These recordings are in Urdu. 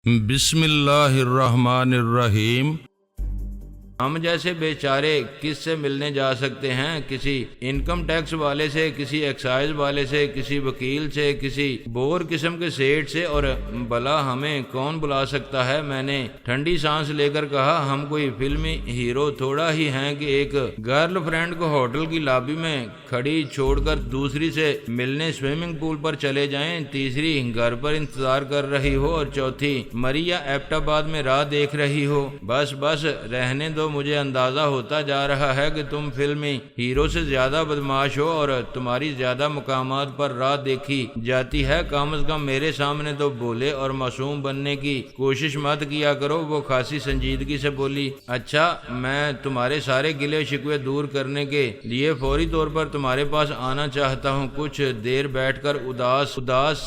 بسم اللہ الرحمن الرحیم۔ ہم جیسے بیچارے کس سے ملنے جا سکتے ہیں؟ کسی انکم ٹیکس والے سے، کسی ایکسائز والے سے، کسی وکیل سے، کسی بور قسم کے سیٹ سے، اور بلا ہمیں کون بلا سکتا ہے؟ میں نے ٹھنڈی سانس لے کر کہا، ہم کوئی فلمی ہیرو تھوڑا ہی ہیں کہ ایک گرل فرینڈ کو ہوٹل کی لابی میں کھڑی چھوڑ کر دوسری سے ملنے سوئمنگ پول پر چلے جائیں، تیسری گھر پر انتظار کر رہی ہو، اور چوتھی مری یا ایبٹ آباد میں راہ دیکھ رہی ہو۔ بس رہنے دو، مجھے اندازہ ہوتا جا رہا ہے کہ تم فلمی ہیرو سے زیادہ بدماش ہو اور تمہاری زیادہ مقامات پر راہ دیکھی جاتی ہے۔ کم از کم میرے سامنے تو بولے اور معصوم بننے کی کوشش مت کیا کرو۔ وہ خاصی سنجیدگی سے بولی، اچھا، میں تمہارے سارے گلے شکوے دور کرنے کے لیے فوری طور پر تمہارے پاس آنا چاہتا ہوں۔ کچھ دیر بیٹھ کر اداس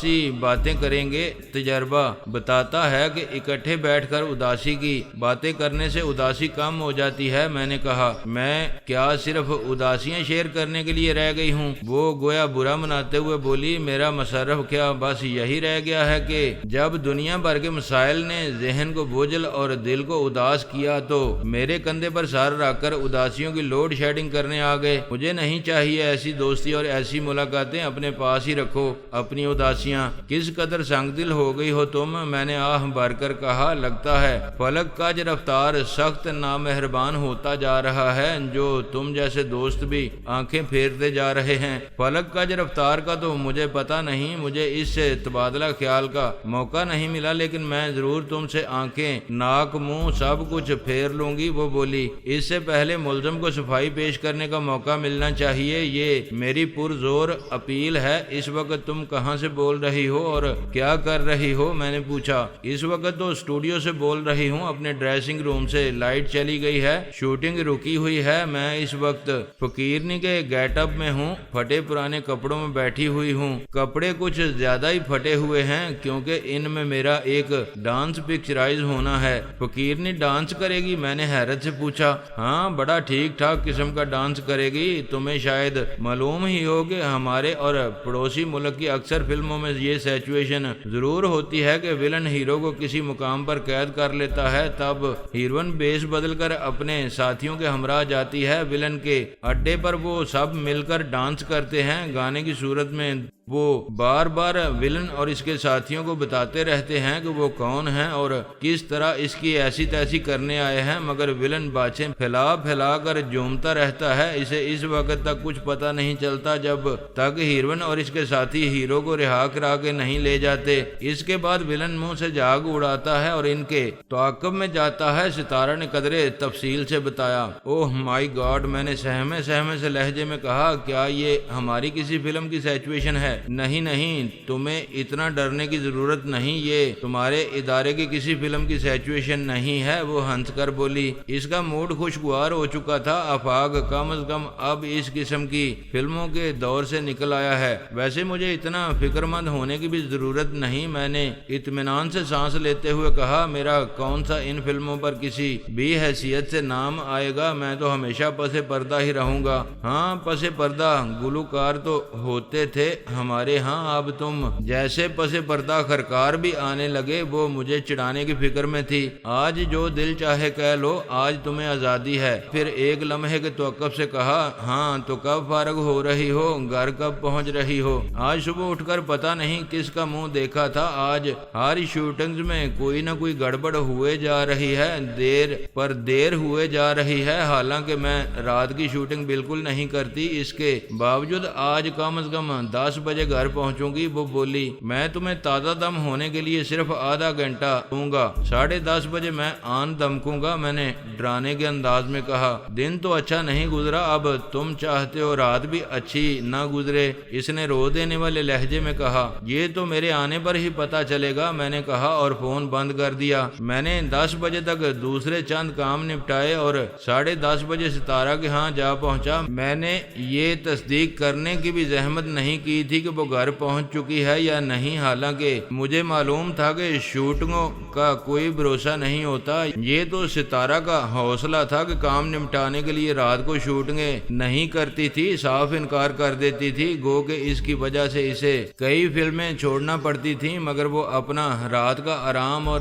سی باتیں کریں گے۔ تجربہ بتاتا ہے کہ اکٹھے بیٹھ کر اداسی کی باتیں کرنے سے اداسی کم ہو جاتی ہے۔ میں نے کہا، میں کیا صرف اداسیاں شیئر کرنے کے لیے رہ گئی ہوں؟ وہ گویا برا مناتے ہوئے بولی، میرا مصرف کیا بس یہی رہ گیا ہے کہ جب دنیا بھر کے مسائل نے ذہن کو بوجھل اور دل کو اداس کیا تو میرے کندھے پر سر رکھ کر اداسیوں کی لوڈ شیڈنگ کرنے آ گئے۔ مجھے نہیں چاہیے ایسی دوستی اور ایسی ملاقاتیں، اپنے پاس ہی رکھو اپنی اداسیاں۔ کس قدر سنگ دل ہو گئی ہو تم، میں نے آہ بھر کر کہا۔ لگتا ہے فلک کا جو رفتار سخت نامہربان ہوتا جا رہا ہے، جو تم جیسے دوست بھی آنکھیں پھیرتے جا رہے ہیں۔ فلک کا جو رفتار کا تو مجھے پتا نہیں، مجھے اس سے تبادلہ خیال کا موقع نہیں ملا، لیکن میں ضرور تم سے آنکھیں، ناک، منہ سب کچھ پھیر لوں گی۔ وہ بولی، اس سے پہلے ملزم کو صفائی پیش کرنے کا موقع ملنا چاہیے، یہ میری پرزور اپیل ہے۔ اس وقت تم کہاں سے بول رہی ہو اور کیا کر رہی ہو؟ میں نے پوچھا۔ اس وقت تو اسٹوڈیو سے بول رہی ہوں، اپنے ڈریسنگ روم سے لائٹ چلی گئی ہے، شوٹنگ رکی ہوئی ہے۔ میں اس وقت فقیرنی کے گیٹ اپ میں ہوں، پھٹے پرانے کپڑوں میں بیٹھی ہوئی ہوں۔ کپڑے کچھ زیادہ ہی پھٹے ہوئے ہیں کیونکہ ان میں میرا ایک ڈانس پکچرائز ہونا ہے۔ فقیرنی ڈانس کرے گی؟ میں نے حیرت سے پوچھا۔ ہاں، بڑا ٹھیک ٹھاک قسم کا ڈانس کرے گی۔ تمہیں شاید معلوم ہی ہو کہ ہمارے اور پڑوسی ملک کی اکثر فلموں میں یہ سچویشن ضرور ہوتی ہے کہ ویلن ہیرو کو کسی مقام پر قید کر لیتا ہے، تب ہیروئن بیس بدل کر اپنے ساتھیوں کے ہمراہ جاتی ہے۔ ویلن کے اڈے پر وہ سب مل کر ڈانس کرتے ہیں۔ گانے کی صورت میں وہ بار بار ویلن اور اس کے ساتھیوں کو بتاتے رہتے ہیں کہ وہ کون ہیں اور کس طرح اس کی ایسی تیسی کرنے آئے ہیں، مگر ویلن باچیں پھیلا کر جھومتا رہتا ہے۔ اسے اس وقت تک کچھ پتہ نہیں چلتا جب تک ہیروئن اور اس کے ساتھی ہیرو کو رہا کرا کے نہیں لے جاتے۔ اس کے بعد ویلن منہ سے جھاگ اڑاتا ہے اور ان کے تعاقب میں جاتا ہے۔ ستارہ نے قدرے تفصیل سے بتایا۔ اوہ مائی گاڈ، میں نے سہمے سے لہجے میں کہا، کیا یہ ہماری کسی فلم کی سچویشن ہے؟ نہیں، تمہیں اتنا ڈرنے کی ضرورت نہیں، یہ تمہارے ادارے کی کسی فلم کی سچویشن نہیں ہے۔ وہ ہنس کر بولی۔ اس کا موڈ خوشگوار ہو چکا تھا۔ آفاق کم از کم اب اس قسم کی فلموں کے دور سے نکل آیا ہے۔ ویسے مجھے اتنا فکر مند ہونے کی بھی ضرورت نہیں، میں نے اطمینان سے سانس لیتے ہوئے کہا۔ میرا کون سا ان فلموں پر کسی بھی حیثیت سے نام آئے گا؟ میں تو ہمیشہ پس پردہ ہی رہوں گا۔ ہاں، پس پردہ گلوکار تو ہوتے تھے ہمارے ہاں، اب تم جیسے پس پردہ خرکار بھی آنے لگے۔ وہ مجھے چڑھانے کی فکر میں تھی۔ آج جو دل چاہے کہہ لو، آج تمہیں آزادی ہے۔ پھر ایک لمحے کے توقف سے کہا، ہاں تو کب فارغ ہو رہی ہو؟ گھر کب پہنچ رہی ہو؟ آج صبح اٹھ کر پتہ نہیں کس کا منہ دیکھا تھا، آج ہر شوٹنگز میں کوئی نہ کوئی گڑبڑ ہوئے جا رہی ہے، دیر پر دیر ہوئے جا رہی ہے۔ حالانکہ میں رات کی شوٹنگ بالکل نہیں کرتی، اس کے باوجود آج کم از کم 10 بجے گھر پہنچوں گی۔ وہ بولی، میں تمہیں تازہ دم ہونے کے لیے صرف آدھا گھنٹہ دوں گا، 10:30 بجے میں آن دمکوں گا۔ میں نے ڈرانے کے انداز میں کہا، دن تو اچھا نہیں گزرا، اب تم چاہتے ہو رات بھی اچھی نہ گزرے؟ اس نے رو دینے والے لہجے میں کہا۔ یہ تو میرے آنے پر ہی پتا چلے گا، میں نے کہا اور فون بند کر دیا۔ میں نے 10 بجے تک دوسرے چند کام نپٹائے اور 10:30 بجے ستارہ کے ہاں جا پہنچا۔ میں نے یہ تصدیق کرنے کی بھی زحمت نہیں کی تھی تھی کہ وہ گھر پہنچ چکی ہے یا نہیں، حالانکہ مجھے معلوم تھا کہ شوٹنگوں کا کوئی بھروسہ نہیں ہوتا۔ یہ تو ستارہ کا حوصلہ تھا کہ کام نمٹانے کے لیے رات کو شوٹنگیں نہیں کرتی تھی، صاف انکار کر دیتی تھی، گو کہ اس کی وجہ سے اسے کئی فلمیں چھوڑنا پڑتی تھیں، مگر وہ اپنا رات کا آرام اور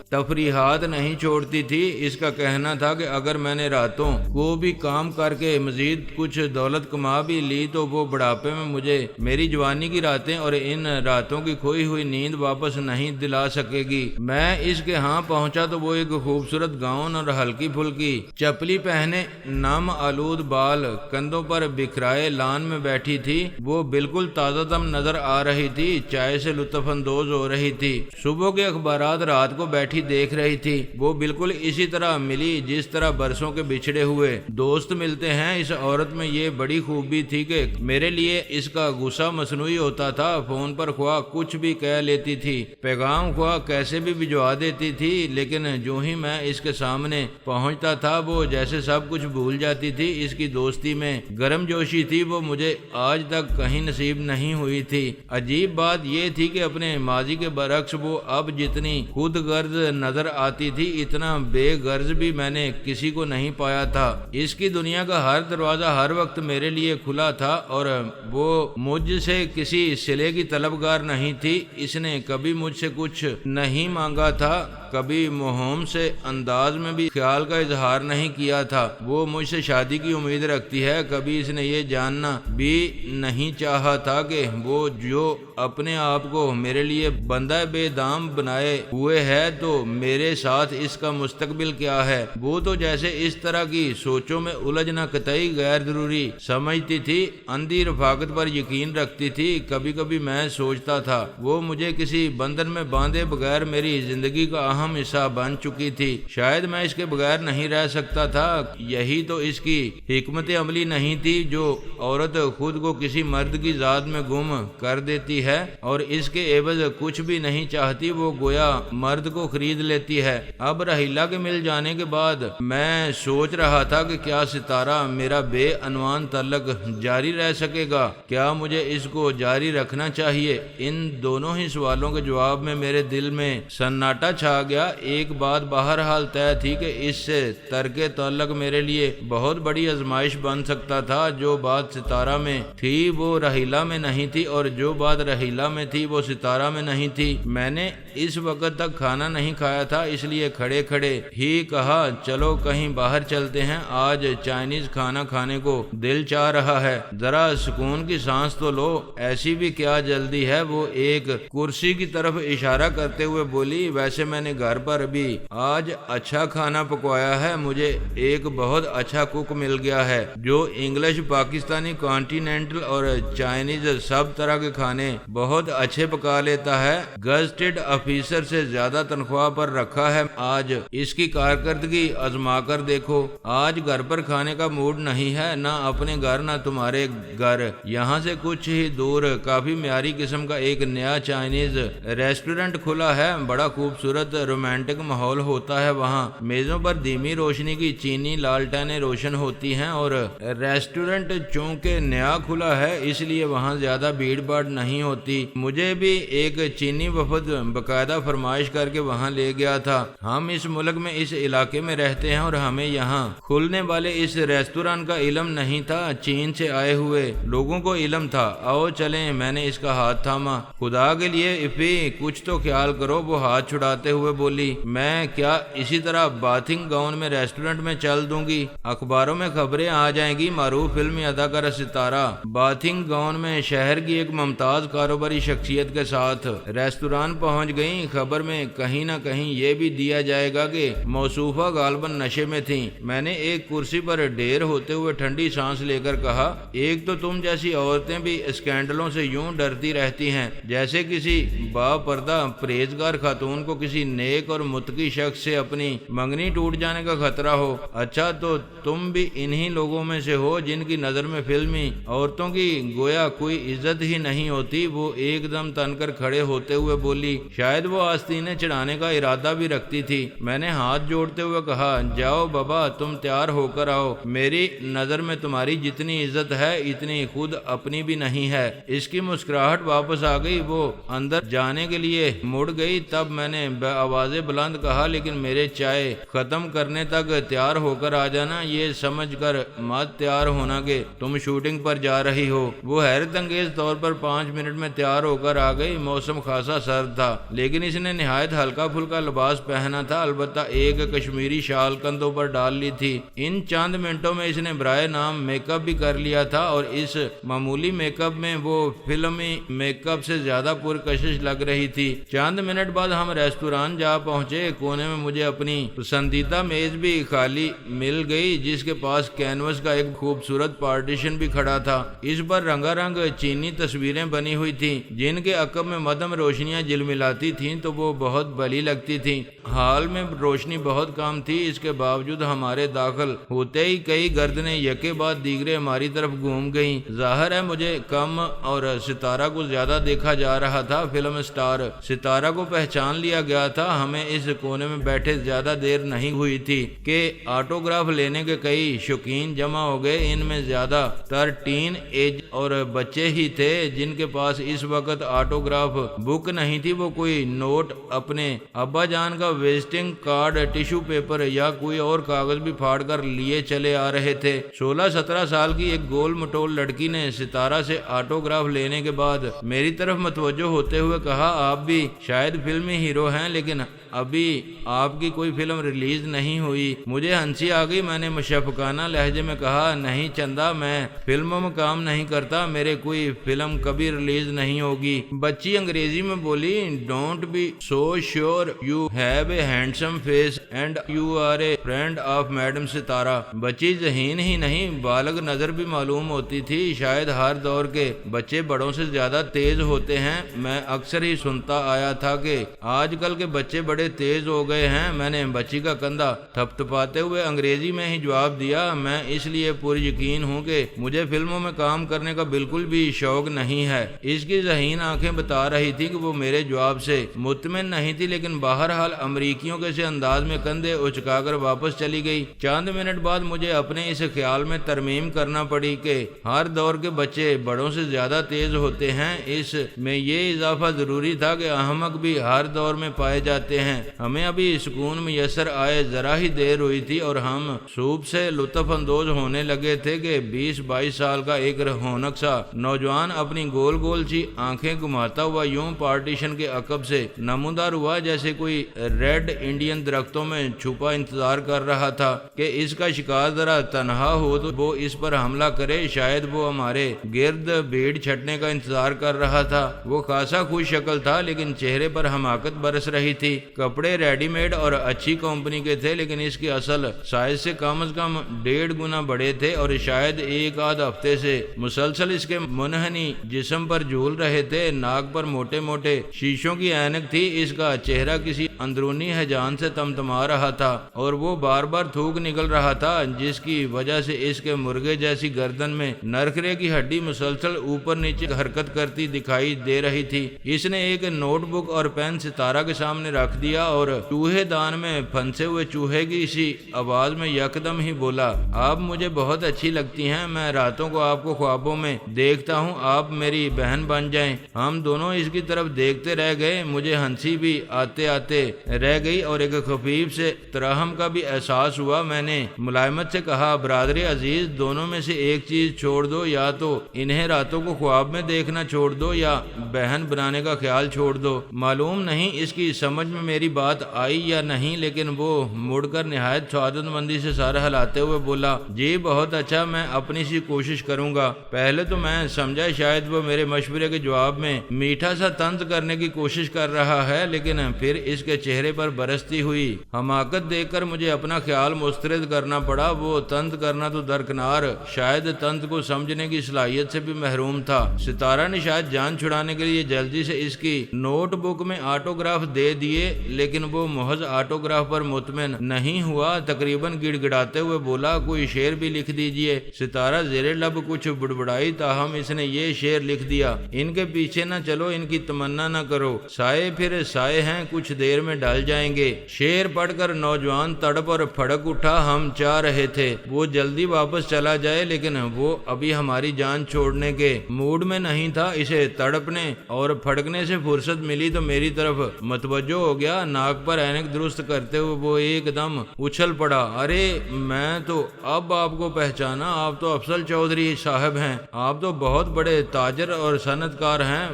تفریحات نہیں چھوڑتی تھی۔ اس کا کہنا تھا کہ اگر میں نے راتوں کو بھی کام کر کے مزید کچھ دولت کما بھی لی تو وہ بڑھاپے میں مجھے میری جوانی کی راتیں اور ان راتوں کی کھوئی ہوئی نیند واپس نہیں دلا سکے گی۔ میں اس کے ہاں پہنچا تو وہ ایک خوبصورت گاؤن اور ہلکی پھلکی چپلی پہنے، نم آلود بال کندھوں پر بکھرائے لان میں بیٹھی تھی۔ وہ بالکل تازہ دم نظر آ رہی تھی، چائے سے لطف اندوز ہو رہی تھی، صبح کے اخبارات رات کو بیٹھی دیکھ رہی تھی۔ وہ بالکل اسی طرح ملی جس طرح برسوں کے بچھڑے ہوئے دوست ملتے ہیں۔ اس عورت میں یہ بڑی خوبی تھی کہ میرے لیے اس کا غصہ مصنوعی ہوتا تھا۔ فون پر خواہ کچھ بھی کہہ لیتی تھی، پیغام خواہ کیسے بھی بھجوا دیتی تھی، لیکن جو ہی میں اس کے سامنے پہنچتا تھا وہ جیسے سب کچھ بھول جاتی تھی۔ اس کی دوستی میں گرم جوشی تھی، وہ مجھے آج تک کہیں نصیب نہیں ہوئی تھی۔ عجیب بات یہ تھی کہ اپنے ماضی کے برعکس وہ اب جتنی خود غرض نظر آتی تھی، اتنا بے غرض بھی میں نے کسی کو نہیں پایا تھا۔ اس کی دنیا کا ہر دروازہ ہر وقت میرے لیے کھلا تھا اور وہ مجھ سے کسی صلے کی طلبگار نہیں تھی۔ اس نے کبھی مجھ سے کچھ نہیں مانگا تھا، کبھی مہم سے انداز میں بھی خیال کا اظہار نہیں کیا تھا۔ وہ مجھ سے شادی کی امید رکھتی ہے، کبھی اس نے یہ جاننا بھی نہیں چاہا تھا کہ وہ جو اپنے آپ کو میرے لیے بندہ بے دام بنائے ہوئے ہے تو میرے ساتھ اس کا مستقبل کیا ہے۔ وہ تو جیسے اس طرح کی سوچوں میں الجھنا قطعی غیر ضروری سمجھتی تھی، اندھی رفاقت پر یقین رکھتی تھی۔ کبھی کبھی میں سوچتا تھا وہ مجھے کسی بندھن میں باندھے بغیر میری زندگی کا اہم حصہ بن چکی تھی، شاید میں اس کے بغیر نہیں رہ سکتا تھا۔ یہی تو اس کی حکمت عملی نہیں تھی۔ جو عورت خود کو کسی مرد کی ذات میں گم کر دیتی ہے اور اس کے عوض کچھ بھی نہیں چاہتی، وہ گویا مرد کو خرید لیتی ہے۔ اب رحیلہ کے مل جانے کے بعد میں سوچ رہا تھا کہ کیا ستارہ میرا بے عنوان تعلق جاری رہ سکے گا، کیا مجھے اس کو جاری رکھنا چاہیے۔ ان دونوں ہی سوالوں کے جواب میں میرے دل میں سناٹا چھا گیا۔ ایک بات بہرحال طے تھی کہ اس سے ترک تعلق میرے لیے بہت بڑی آزمائش بن سکتا تھا۔ جو بات ستارہ میں تھی وہ رحیلہ میں نہیں تھی اور جو بات رحیلہ میں تھی وہ ستارہ میں نہیں تھی۔ میں نے اس وقت تک کھانا نہیں کھایا تھا، اس لیے کھڑے کھڑے ہی کہا چلو کہیں باہر چلتے ہیں، آج چائنیز کھانا کھانے کو دل چاہ رہا ہے، ذرا سکون کی سانس تو لو، ایسی بھی کیا جلدی ہے۔ وہ ایک کرسی کی طرف اشارہ کرتے ہوئے بولی، ویسے میں نے گھر پر بھی آج اچھا کھانا پکوایا ہے، مجھے ایک بہت اچھا کوک مل گیا ہے جو انگلش، پاکستانی، کانٹیننٹل اور چائنیز سب طرح کے کھانے بہت اچھے پکا لیتا ہے، گزٹڈ آفیسر سے زیادہ تنخواہ پر رکھا ہے، آج اس کی کارکردگی آزما کر دیکھو۔ آج گھر پر کھانے کا موڈ نہیں ہے، نہ اپنے گھر نہ تمہارے گھر۔ یہاں سے کچھ ہی دور کافی معیاری قسم کا ایک نیا چائنیز ریسٹورنٹ کھلا ہے، بڑا خوبصورت رومانٹک ماحول ہوتا ہے وہاں، میزوں پر دھیمی روشنی کی چینی لالٹینیں روشن ہوتی ہیں اور ریسٹورنٹ چونکہ نیا کھلا ہے اس لیے وہاں زیادہ بھیڑ بھاڑ نہیں ہوتی۔ مجھے بھی ایک چینی وفد باقاعدہ فرمائش کر کے وہاں لے گیا تھا۔ ہم اس ملک میں اس علاقے میں رہتے ہیں اور ہمیں یہاں کھلنے والے اس ریسٹورنٹ کا علم نہیں تھا، چین سے آئے ہوئے لوگوں کو علم تھا۔ آؤ چلیں، میں نے اس کا ہاتھ تھاما۔ خدا کے لیے افی کچھ تو خیال کرو، وہ ہاتھ چھڑاتے ہوئے بولی۔ میں کیا اسی طرح باتھنگ گاؤن میں ریسٹورنٹ میں چل دوں گی؟ اخباروں میں خبریں آ جائیں گی، معروف فلمی اداکارہ ستارہ باتھنگ گاؤن میں شہر کی ایک ممتاز کاروباری شخصیت کے ساتھ ریستوران پہنچ گئیں۔ خبر میں کہیں نہ کہیں یہ بھی دیا جائے گا کہ موصوفہ غالباً نشے میں تھیں۔ میں نے ایک کرسی پر ڈھیر ہوتے ہوئے ٹھنڈی سانس لے کر کہا، ایک تو تم جیسی عورتیں بھی اسکینڈلوں سے یوں ڈرتی رہتی ہیں جیسے کسی با پردہ پرہیزگار خاتون کو کسی نیک اور متقی شخص سے اپنی منگنی ٹوٹ جانے کا خطرہ ہو۔ اچھا تو تم بھی انہی لوگوں میں سے ہو جن کی نظر میں فلمی عورتوں کی گویا کوئی عزت ہی نہیں ہوتی۔ وہ ایک دم تن کر کھڑے ہوتے ہوئے بولی، شاید وہ آستینیں چڑھانے کا ارادہ بھی رکھتی تھی۔ میں نے ہاتھ جوڑتے ہوئے کہا، جاؤ بابا، تم تیار ہو کر آؤ، میری نظر میں تمہاری جتنی عزت ہے اتنی خود اپنی بھی نہیں ہے۔ اس کی مسکراہٹ واپس آ گئی، وہ اندر جانے کے لیے مڑ گئی۔ تب میں نے آواز بلند کہا، لیکن میرے چائے ختم کرنے تک تیار ہو کر آ جانا، یہ سمجھ کر مت تیار ہونا کہ تم شوٹنگ پر جا رہی ہو۔ وہ حیرت انگیز طور پر 5 منٹ میں تیار ہو کر آ گئی۔ موسم خاصا سرد تھا، لیکن اس نے نہایت ہلکا پھلکا لباس پہنا تھا، البتہ ایک کشمیری شال کندھوں پر ڈال لی تھی۔ ان چند منٹوں میں اس نے برائے نام میک اپ بھی کر لیا تھا، اور اس معمولی میک اپ میں وہ فلمی میک اپ سے زیادہ پرکشش لگ رہی تھی۔ چند منٹ بعد ہم ریستوران جا پہنچے۔ کونے میں مجھے اپنی پسندیدہ میز بھی خالی مل گئی، جس کے پاس کینوس کا ایک خوبصورت پارٹیشن بھی کھڑا تھا۔ اس پر رنگا رنگ چینی تصویریں بنی ہوئی تھیں، جن کے عقب میں مدھم روشنیاں جلملاتی تھیں تو وہ بہت بھلی لگتی تھیں۔ ہال میں روشنی بہت کم تھی، اس کے باوجود ہمارے داخل ہوتے ہی کئی گردنیں یکے بعد دیگرے ہماری طرف گھوم گئیں۔ ظاہر ہے مجھے کم اور ستارہ کو زیادہ دیکھا جا رہا تھا۔ فلم سٹار ستارہ کو پہچان لیا گیا تھا۔ ہمیں اس کونے میں بیٹھے زیادہ دیر نہیں ہوئی تھی کہ آٹوگراف لینے کے کئی شوقین جمع ہو گئے۔ ان میں زیادہ تر ٹین ایج اور بچے ہی تھے جن کے پاس اس وقت آٹوگراف بک نہیں تھی۔ وہ کوئی نوٹ، اپنے ابا جان کا وزٹنگ کارڈ، ٹیشو پیپر یا کوئی اور کاغذ بھی پھاڑ کر لیے چلے آ رہے تھے۔ 16-17 سال کی ایک گول مٹول لڑکی نے ستارہ سے آٹوگراف لینے کے بعد میری طرف متوجہ ہوتے ہوئے کہا، آپ بھی شاید فلمی ہیرو ہیں، لیکن ابھی آپ کی کوئی فلم ریلیز نہیں ہوئی۔ مجھے ہنسی آ گئی۔ میں نے مشفقانہ لہجے میں کہا، نہیں چندہ، میں فلموں میں کام نہیں کرتا، میرے کوئی فلم کبھی ریلیز نہیں ہوگی۔ بچی انگریزی میں بولی، don't be so sure, you have a handsome face and you are a friend of madam Sitara. بچی ذہین ہی نہیں، بالغ نظر بھی معلوم ہوتی تھی۔ شاید ہر دور کے بچے بڑوں سے زیادہ تیز ہوتے ہیں۔ میں اکثر ہی سنتا آیا تھا کہ آج کل کے بچے بڑے تیز ہو گئے ہیں۔ میں نے بچی کا کندھا تھپتھپاتے ہوئے انگریزی میں ہی جواب دیا، میں اس لیے پر یقین ہوں کہ مجھے فلموں میں کام کرنے کا بالکل بھی شوق نہیں ہے۔ اس کی ذہین آنکھیں بتا رہی تھی کہ وہ میرے جواب سے مطمئن نہیں تھی، لیکن بہرحال امریکیوں کے سے انداز میں کندھے اچکا کر واپس چلی گئی۔ چند منٹ بعد مجھے اپنے اس خیال میں ترمیم کرنا پڑی کہ ہر دور کے بچے بڑوں سے زیادہ تیز ہوتے ہیں۔ اس میں یہ اضافہ ضروری تھا کہ احمق بھی ہر دور میں پائے جاتے ہیں۔ ہمیں ابھی سکون میسر آئے ذرا ہی دیر ہوئی تھی اور ہم سوپ سے لطف اندوز ہونے لگے تھے کہ 20-22 سال کا ایک رونق سا نوجوان اپنی گول گول سی آنکھیں گھماتا ہوا یوں پارٹیشن کے عقب سے نمودار ہوا جیسے کوئی ریڈ انڈین درختوں میں چھپا انتظار کر رہا تھا کہ اس کا شکار ذرا تنہا ہو تو وہ اس پر حملہ کرے۔ شاید وہ ہمارے گرد بھیڑ چھٹنے کا انتظار کر رہا تھا۔ وہ خاصا خوش شکل تھا، لیکن چہرے پر حماقت برس رہی تھی۔ کپڑے ریڈی میڈ اور اچھی کمپنی کے تھے، لیکن اس کی اصل سائز سے کم از کم 1.5 گنا بڑے تھے، اور شاید ایک آدھ ہفتے سے مسلسل اس کے منحنی جسم پر جھول رہے تھے۔ ناک پر موٹے موٹے شیشوں کی اینک تھی۔ اس کا چہرہ کسی اندرونی ہیجان سے تمتما رہا تھا اور وہ بار بار تھوک نکل رہا تھا، جس کی وجہ سے اس کے مرغے جیسی گردن میں نرخرے کی ہڈی مسلسل اوپر نیچے حرکت کرتی دکھائی دے رہی تھی۔ اس نے ایک نوٹ بک اور پین ستارہ کے سامنے رکھ دیا اور چوہے دان میں پھنسے ہوئے چوہے کی اسی آواز میں یکدم ہی بولا، آپ مجھے بہت اچھی لگتی ہیں، میں راتوں کو آپ کو خوابوں میں دیکھتا ہوں، آپ میری بہن بن جائیں۔ ہم دونوں اس کی طرف دیکھتے رہ گئے۔ مجھے ہنسی بھی آتے آتے رہ گئی اور ایک خفیف سے ترحم کا بھی احساس ہوا۔ میں نے ملائمت سے کہا، برادر عزیز، دونوں میں سے ایک چیز چھوڑ دو، یا تو انہیں راتوں کو خواب میں دیکھنا چھوڑ دو یا بہن بنانے کا خیال چھوڑ دو۔ معلوم نہیں اس کی سمجھ میں میری بات آئی یا نہیں، لیکن وہ مڑ کر نہایت سعادت مندی سے سر ہلاتے ہوئے بولا، جی بہت اچھا، میں اپنی سی کوشش کروں گا۔ پہلے تو میں سمجھا شاید وہ میرے مشورے کے جواب میں میٹھا سا طنز کرنے کی کوشش کر رہا ہے، لیکن پھر اس کے چہرے پر برستی ہوئی حماقت دیکھ کر مجھے اپنا خیال مسترد کرنا پڑا۔ وہ طنز کرنا تو درکنار، شاید طنز کو سمجھنے کی صلاحیت سے بھی محروم تھا۔ ستارہ نے شاید جان چھڑانے کے لیے جلدی سے اس کی نوٹ بک میں آٹوگراف دے دیے، لیکن وہ محض آٹوگراف پر مطمئن نہیں ہوا۔ تقریباً گڑ گڑاتے ہوئے بولا، کوئی شعر بھی لکھ دیجئے۔ ستارہ زیر لب کچھ بڑبڑائی، تاہم اس نے یہ شعر لکھ دیا، ان کے پیچھے نہ چلو، ان کی تمنا نہ کرو، سائے پھر سائے ہیں، کچھ دیر میں ڈل جائیں گے۔ شعر پڑھ کر نوجوان تڑپ اور پھڑک اٹھا۔ ہم چاہ رہے تھے وہ جلدی واپس چلا جائے، لیکن وہ ابھی ہماری جان چھوڑنے کے موڈ میں نہیں تھا۔ اسے تڑپنے اور پھڑکنے سے فرصت ملی تو میری طرف متوجہ ہو گیا۔ ناک پر اینک درست کرتے ہوئے وہ ایک دم اچھل پڑا۔ ارے میں تو اب آپ کو پہچانا، آپ تو افضل چودھری صاحب ہیں، آپ تو بہت بڑے تاجر اور صنعت کار ہیں۔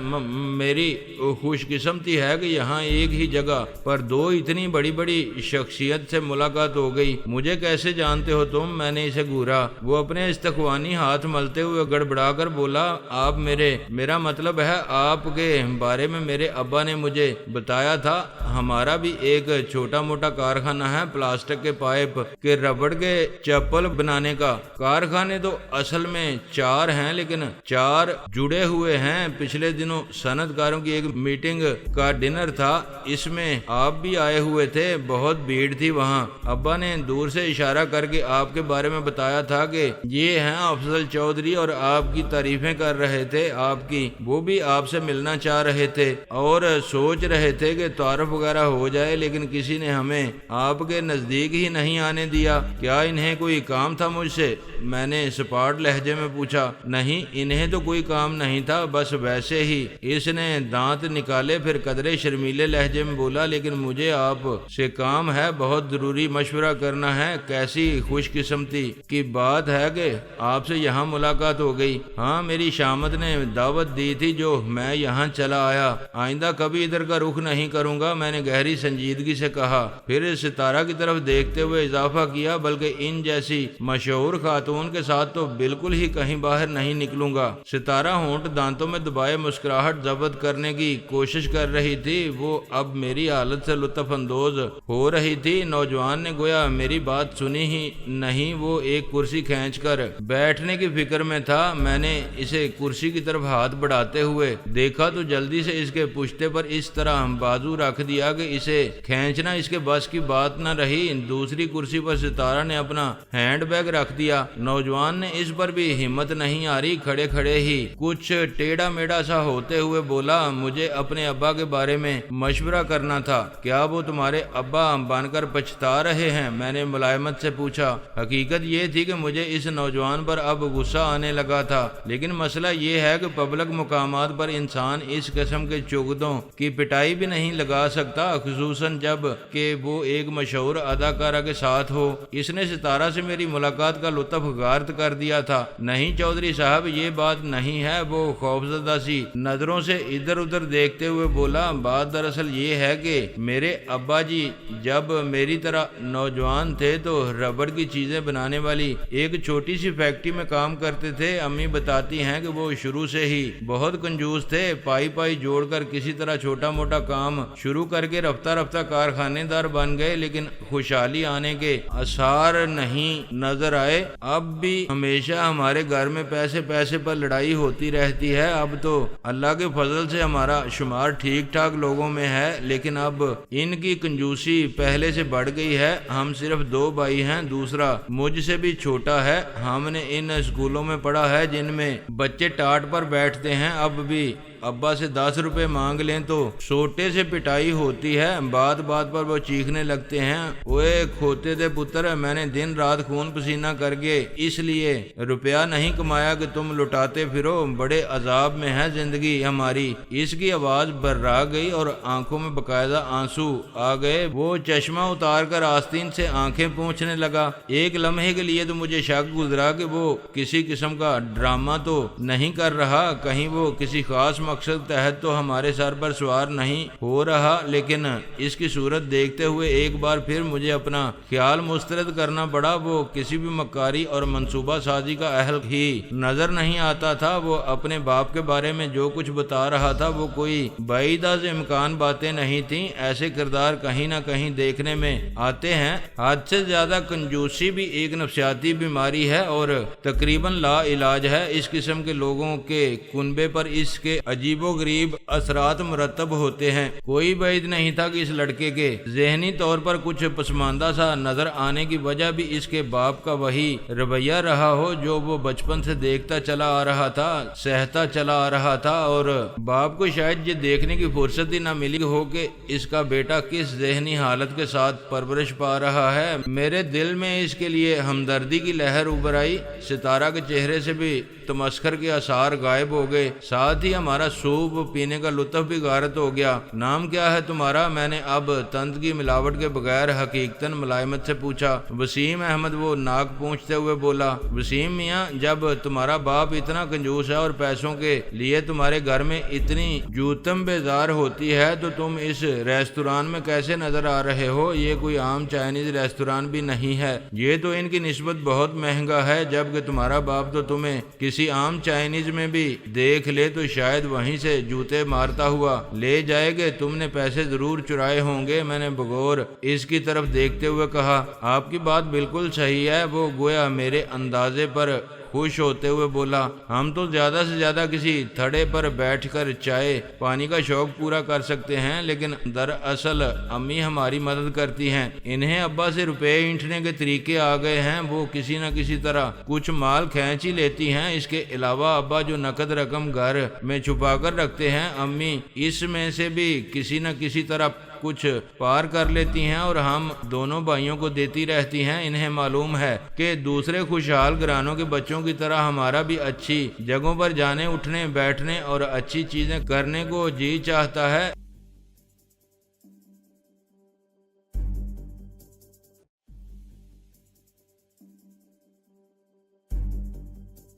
میری خوش قسمتی ہے کہ یہاں ایک ہی جگہ پر دو اتنی بڑی بڑی شخصیت سے ملاقات ہو گئی۔ مجھے کیسے جانتے ہو تم؟ میں نے اسے گھورا۔ وہ اپنے استخوانی ہاتھ ملتے ہوئے گڑبڑا کر بولا، آپ میرا مطلب ہے آپ کے بارے میں میرے ابا نے مجھے بتایا تھا۔ ہمارا بھی ایک چھوٹا موٹا کارخانہ ہے، پلاسٹک کے پائپ کے ربڑ کے چپل بنانے کا۔ کارخانے تو اصل میں 4 ہیں، لیکن 4 جڑے ہوئے ہیں۔ پچھلے دنوں صنعت کاروں کی ایک میٹنگ کا ڈنر تھا، اس میں آپ بھی آئے ہوئے تھے، بہت بھیڑ تھی وہاں۔ ابا نے دور سے اشارہ کر کے آپ کے بارے میں بتایا تھا کہ یہ ہیں افضل چودھری، اور آپ کی تعریفیں کر رہے تھے آپ کی۔ وہ بھی آپ سے ملنا چاہ رہے تھے اور سوچ رہے تھے کہ تعارف وغیرہ ہو جائے، لیکن کسی نے ہمیں آپ کے نزدیک ہی نہیں آنے دیا۔ کیا انہیں کوئی کام تھا مجھ سے؟ میں نے سپاٹ لہجے میں پوچھا۔ نہیں، انہیں تو کوئی کام نہیں تھا، بس ویسے ہی۔ اس نے دانت نکالے، پھر قدرے شرمیلے لہجے میں بولا، لیکن مجھے آپ سے کام ہے، بہت ضروری مشورہ کرنا ہے۔ کیسی خوش قسمتی کی بات ہے کہ آپ سے یہاں ملاقات ہو گئی۔ ہاں، میری شامت نے دعوت دی تھی جو میں یہاں چلا آیا۔ آئندہ کبھی ادھر کا رخ نہیں کروں گا، میں نے گہری سنجیدگی سے کہا۔ پھر ستارہ کی طرف دیکھتے ہوئے اضافہ کیا، بلکہ ان جیسی مشہور خاتون کے ساتھ تو بالکل ہی کہیں باہر نہیں نکلوں گا۔ ستارہ ہونٹ دانتوں میں دبائے مسکراہٹ ضبط کرنے کی کوشش کر رہی تھی۔ وہ اب میری حالت سے لطف اندوز ہو رہی تھی۔ نوجوان نے گویا میری بات سنی ہی نہیں، وہ ایک کرسی کھینچ کر بیٹھنے کی فکر میں تھا۔ میں نے اسے کرسی کی طرف ہاتھ بڑھاتے ہوئے دیکھا تو جلدی سے اس کے پشتے پر اس طرح بازو رکھ دیا کہ اسے کھینچنا اس کے بس کی بات نہ رہی۔ دوسری کرسی پر ستارہ نے اپنا ہینڈ بیگ رکھ دیا۔ نوجوان نے اس پر بھی ہمت نہیں آ رہی، کھڑے کھڑے ہی کچھ ٹیڑھا میڑھا سا ہوتے ہوئے بولا، مجھے اپنے ابا کے بارے میں مشورہ کرنا تھا۔ کیا وہ تمہارے ابا بن کر پچھتا رہے ہیں؟ میں نے ملائمت سے پوچھا۔ حقیقت یہ تھی کہ مجھے اس نوجوان پر اب غصہ آنے لگا تھا، لیکن مسئلہ یہ ہے کہ پبلک مقامات پر انسان اس قسم کے چغدوں کی پٹائی بھی نہیں لگا سکتا، خصوصاً جب کہ وہ ایک مشہور اداکارہ کے ساتھ ہو۔ اس نے ستارہ سے میری ملاقات کا لطف غارت کر دیا تھا۔ نہیں چودھری صاحب، یہ بات نہیں ہے۔ وہ خوفزدہ سی نظروں سے ادھر ادھر دیکھتے ہوئے بولا، بات دراصل یہ ہے کہ میرے ابا جی جب میری طرح نوجوان تھے تو ربڑ کی چیزیں بنانے والی ایک چھوٹی سی فیکٹری میں کام کرتے تھے۔ امی بتاتی ہیں کہ وہ شروع سے ہی بہت کنجوس تھے، پائی جوڑ کر کسی طرح چھوٹا موٹا کام شروع کر کے رفتہ رفتہ کارخانے دار بن گئے، لیکن خوشحالی آنے کے آثار نہیں نظر آئے۔ اب بھی ہمیشہ ہمارے گھر میں پیسے پر لڑائی ہوتی رہتی ہے۔ اب تو اللہ کے فضل سے ہمارا شمار ٹھیک ٹھاک لوگوں میں ہے، لیکن اب ان کی کنجوسی پہلے سے بڑھ گئی ہے۔ ہم صرف 2 بھائی ہیں، دوسرا مجھ سے بھی چھوٹا ہے۔ ہم نے ان اسکولوں میں پڑھا ہے جن میں بچے ٹاٹ پر بیٹھتے ہیں۔ اب بھی ابا سے 10 روپے مانگ لیں تو سوٹے سے پٹائی ہوتی ہے، بات پر وہ چیخنے لگتے ہیں، اوے کھوتے دے پتر، میں نے دن رات خون پسینہ کر کے اس لیے روپیہ نہیں کمایا کہ تم لٹاتے پھرو، بڑے عذاب میں ہے زندگی ہماری۔ اس کی آواز برا گئی اور آنکھوں میں باقاعدہ آنسو آ گئے۔ وہ چشمہ اتار کر آستین سے آنکھیں پونچھنے لگا۔ ایک لمحے کے لیے تو مجھے شک گزرا کہ وہ کسی قسم کا ڈرامہ تو نہیں کر رہا، کہیں وہ کسی خاص مقصد تحت تو ہمارے سر پر سوار نہیں ہو رہا، لیکن اس کی صورت دیکھتے ہوئے ایک بار پھر مجھے اپنا خیال مسترد کرنا پڑا۔ وہ کسی بھی مکاری اور منصوبہ سازی کا اہل ہی نظر نہیں آتا تھا۔ وہ اپنے باپ کے بارے میں جو کچھ بتا رہا تھا وہ کوئی بعید از امکان باتیں نہیں تھیں۔ ایسے کردار کہیں نہ کہیں دیکھنے میں آتے ہیں۔ حد سے زیادہ کنجوسی بھی ایک نفسیاتی بیماری ہے اور تقریباً لا علاج ہے۔ اس قسم کے لوگوں کے کنبے پر اس کے عجیب و غریب اثرات مرتب ہوتے ہیں۔ کوئی بعید نہیں تھا کہ اس لڑکے کے ذہنی طور پر کچھ پسماندہ سا نظر آنے کی وجہ بھی اس کے باپ کا وہی رویہ رہا ہو جو وہ بچپن سے دیکھتا چلا آ رہا تھا، سہتا چلا آ رہا تھا، اور باپ کو شاید یہ دیکھنے کی فرصت ہی نہ ملی ہو کہ اس کا بیٹا کس ذہنی حالت کے ساتھ پرورش پا رہا ہے۔ میرے دل میں اس کے لیے ہمدردی کی لہر ابھر آئی۔ ستارہ کے چہرے سے بھی تمسخر کے آثار غائب ہو گئے، ساتھ ہی ہمارا سوپ پینے کا لطف بھی غارت ہو گیا۔ نام کیا ہے تمہارا؟ میں نے اب طنز کی ملاوٹ کے بغیر حقیقتاً ملائمت سے پوچھا۔ وسیم احمد، وہ ناک پونچھتے ہوئے بولا۔ وسیم میاں، جب تمہارا باپ اتنا کنجوس ہے اور پیسوں کے لیے تمہارے گھر میں اتنی جوتم بیزار ہوتی ہے تو تم اس ریستوران میں کیسے نظر آ رہے ہو؟ یہ کوئی عام چائنیز ریستوران بھی نہیں ہے، یہ تو ان کی نسبت بہت مہنگا ہے، جبکہ تمہارا باپ تو تمہیں کسی عام چائنیز میں بھی دیکھ لے تو شاید وہیں سے جوتے مارتا ہوا لے جائے گا۔ تم نے پیسے ضرور چرائے ہوں گے۔ میں نے بغور اس کی طرف دیکھتے ہوئے کہا۔ آپ کی بات بالکل صحیح ہے، وہ گویا میرے اندازے پر خوش ہوتے ہوئے بولا۔ ہم تو زیادہ سے زیادہ کسی تھڑے پر بیٹھ کر چائے پانی کا شوق پورا کر سکتے ہیں، لیکن دراصل امی ہماری مدد کرتی ہیں۔ انہیں ابا سے روپے اینٹھنے کے طریقے آ گئے ہیں، وہ کسی نہ کسی طرح کچھ مال کھینچ ہی لیتی ہیں۔ اس کے علاوہ ابا جو نقد رقم گھر میں چھپا کر رکھتے ہیں، امی اس میں سے بھی کسی نہ کسی طرح کچھ پار کر لیتی ہیں اور ہم دونوں بھائیوں کو دیتی رہتی ہیں۔ انہیں معلوم ہے کہ دوسرے خوشحال گھرانوں کے بچوں کی طرح ہمارا بھی اچھی جگہوں پر جانے، اٹھنے، بیٹھنے اور اچھی چیزیں کرنے کو جی چاہتا ہے،